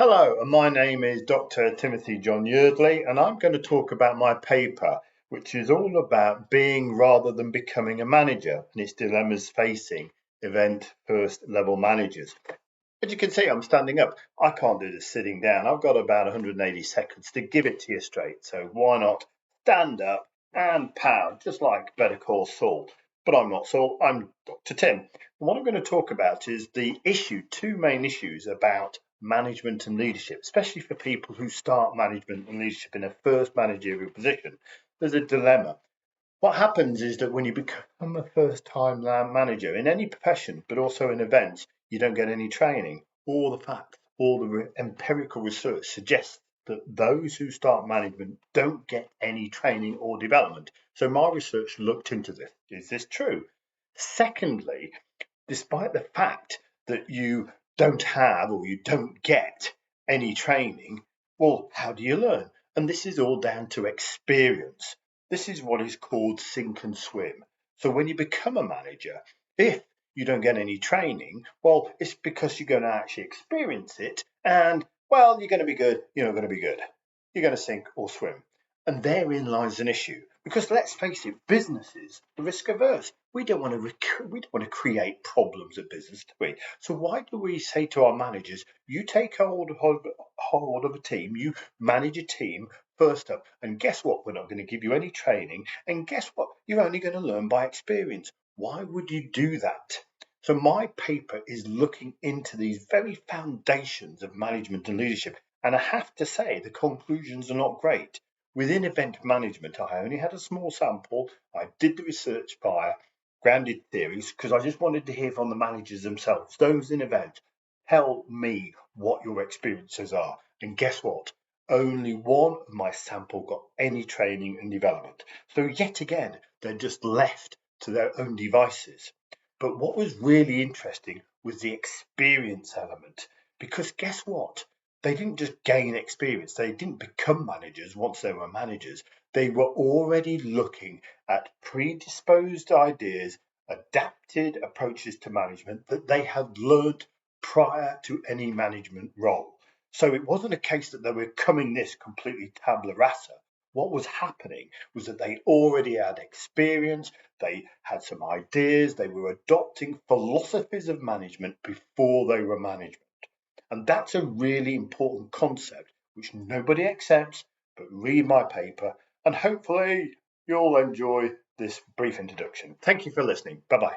Hello, and my name is Dr. Timothy John Yeardley, and I'm going to talk about my paper, which is all about being rather than becoming a manager and its dilemmas facing event first level managers. As you can see, I'm standing up. I can't do this sitting down. I've got about 180 seconds to give it to you straight. So why not stand up and pound, just like Better Call Saul. But I'm not Saul, I'm Dr. Tim. And what I'm going to talk about is two main issues about management and leadership, especially for people who start management and leadership in a first managerial position. There's a dilemma. What happens is that when you become a first-time manager in any profession, but also in events, you don't get any training. All the facts, all the empirical research suggests that those who start management don't get any training or development. So my research looked into this. Is this true? Secondly, despite the fact that you don't have or you don't get any training, well, how do you learn? And this is all down to experience. This is what is called sink and swim. So when you become a manager, if you don't get any training, well, it's because you're going to actually experience it. And, well, you're going to be good, you're not going to be good. You're going to sink or swim. And therein lies an issue. Because let's face it, businesses are risk averse. We don't want to create problems at business, do we? So why do we say to our managers, you take hold of a team, you manage a team first up, and guess what? We're not going to give you any training, and guess what? You're only going to learn by experience. Why would you do that? So my paper is looking into these very foundations of management and leadership, and I have to say the conclusions are not great. Within event management, I only had a small sample. I did the research via grounded theories because I just wanted to hear from the managers themselves, those in event. Tell me what your experiences are. And guess what? Only one of my sample got any training and development. So yet again, they're just left to their own devices. But what was really interesting was the experience element. Because guess what? They didn't just gain experience, they didn't become managers once they were managers. They were already looking at predisposed ideas, adapted approaches to management that they had learnt prior to any management role. So it wasn't a case that they were coming this completely tabula rasa. What was happening was that they already had experience, they had some ideas, they were adopting philosophies of management before they were management. And that's a really important concept which nobody accepts, but read my paper and hopefully you'll enjoy this brief introduction. Thank you for listening. Bye bye.